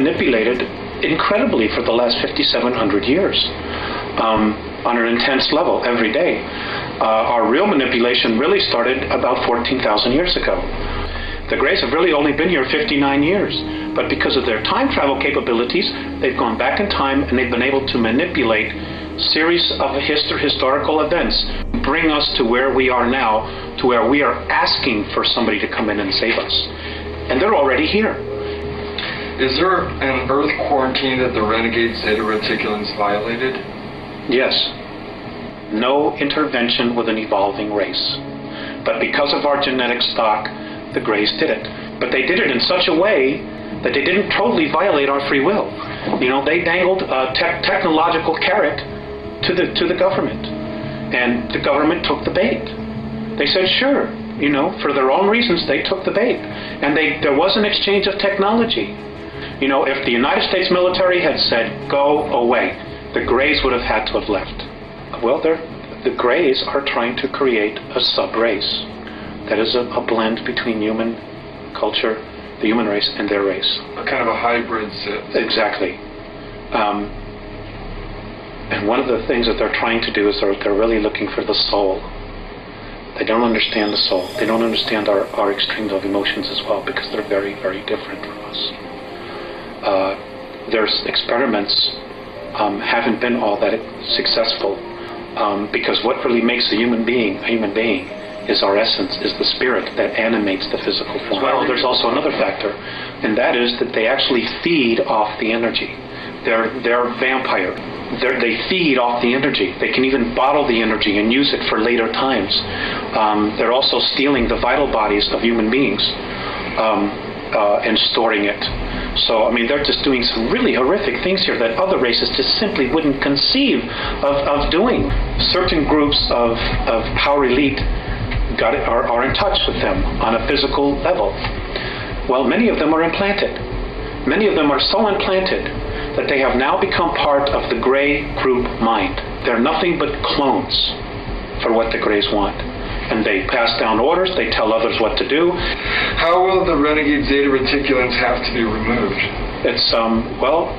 manipulated incredibly for the last 5,700 years on an intense level every day. Our real manipulation really started about 14,000 years ago. The Greys have really only been here 59 years, but because of their time travel capabilities, they've gone back in time and they've been able to manipulate series of historical events, bring us to where we are now, to where we are asking for somebody to come in and save us. And they're already here. Is there an Earth quarantine that the renegade Zeta Reticulans violated? Yes. No intervention with an evolving race. But because of our genetic stock, the Greys did it. But they did it in such a way that they didn't totally violate our free will. You know, they dangled a technological carrot to the government. And the government took the bait. They said, sure, you know, for their own reasons, they took the bait. And there was an exchange of technology. You know, if the United States military had said, go away, the Greys would have had to have left. Well, the Greys are trying to create a sub-race. That is a blend between human culture, the human race, and their race. A kind of a hybrid Sith. Exactly. And one of the things that they're trying to do is they're really looking for the soul. They don't understand the soul. They don't understand our extremes of emotions as well, because they're very, very different from us. Their experiments haven't been all that successful, because what really makes a human being is our essence, is the spirit that animates the physical form. Well, there's also another factor, and that is that they actually feed off the energy. They're vampire. They feed off the energy. They can even bottle the energy and use it for later times. They're also stealing the vital bodies of human beings and storing it. So, I mean, they're just doing some really horrific things here that other races just simply wouldn't conceive of doing. Certain groups of power elite are in touch with them on a physical level. Well, many of them are implanted. Many of them are so implanted that they have now become part of the Grey group mind. They're nothing but clones for what the Greys want. And they pass down orders, they tell others what to do. How will the renegade Zeta Reticulans have to be removed? It's, well,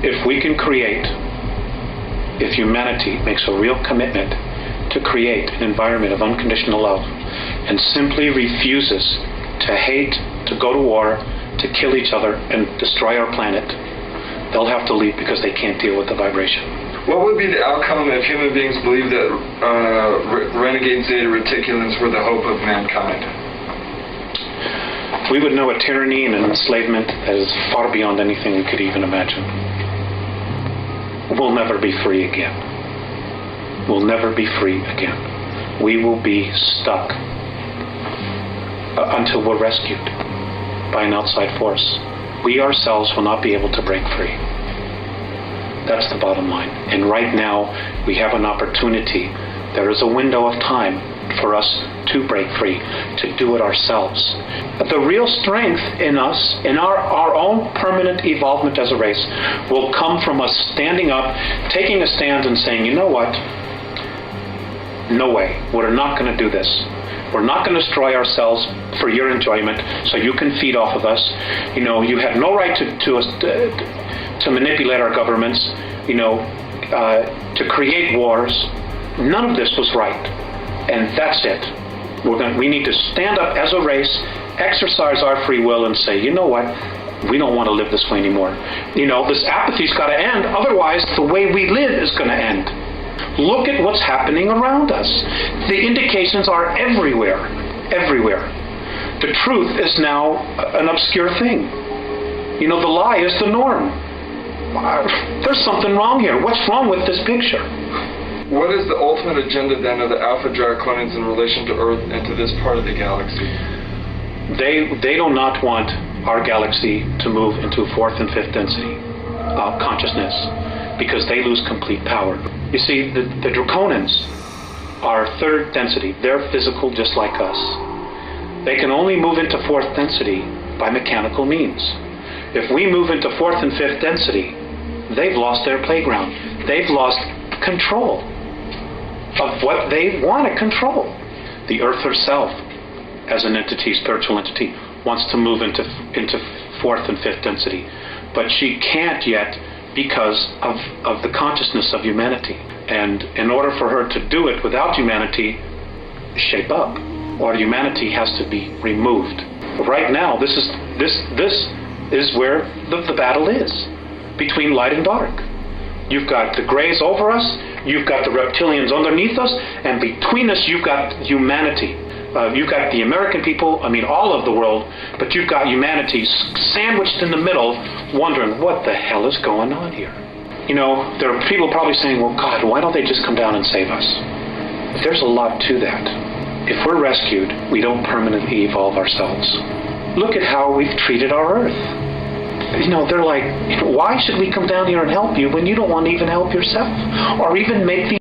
if we can create, if humanity makes a real commitment to create an environment of unconditional love and simply refuses to hate, to go to war, to kill each other and destroy our planet, they'll have to leave because they can't deal with the vibration. What would be the outcome if human beings believed that renegade Zeta Reticulans were the hope of mankind? We would know a tyranny and an enslavement that is far beyond anything we could even imagine. We'll never be free again. We'll never be free again. We will be stuck until we're rescued by an outside force. We ourselves will not be able to break free. That's the bottom line. And right now, we have an opportunity. There is a window of time for us to break free, to do it ourselves. But the real strength in us, in our own permanent evolvement as a race, will come from us standing up, taking a stand and saying, you know what? No way. We're not going to do this. We're not going to destroy ourselves for your enjoyment so you can feed off of us. You know, you have no right to manipulate our governments, you know, to create wars. None of this was right. And that's it. We need to stand up as a race, exercise our free will and say, you know what? We don't want to live this way anymore. You know, this apathy's got to end. Otherwise, the way we live is going to end. Look at what's happening around us. The indications are everywhere. Everywhere. The truth is now an obscure thing. You know, the lie is the norm. There's something wrong here. What's wrong with this picture? What is the ultimate agenda then of the Alpha Draconians in relation to Earth and to this part of the galaxy? They do not want our galaxy to move into fourth and fifth density consciousness, because they lose complete power. You see, the Draconians are third density. They're physical just like us. They can only move into fourth density by mechanical means. If we move into fourth and fifth density, they've lost their playground. They've lost control of what they want to control. The Earth herself, as an entity, spiritual entity, wants to move into fourth and fifth density. but she can't yet because of the consciousness of humanity. And in order for her to do it without humanity, shape up, or humanity has to be removed. Right now, this is where the battle is, between light and dark. You've got the grays over us, you've got the reptilians underneath us, and between us you've got humanity. You've got the American people, I mean all of the world, but you've got humanity sandwiched in the middle, wondering what the hell is going on here. You know, there are people probably saying, well, God, why don't they just come down and save us? There's a lot to that. If we're rescued, we don't permanently evolve ourselves. Look at how we've treated our Earth. You know, they're like, why should we come down here and help you when you don't want to even help yourself? Or even make the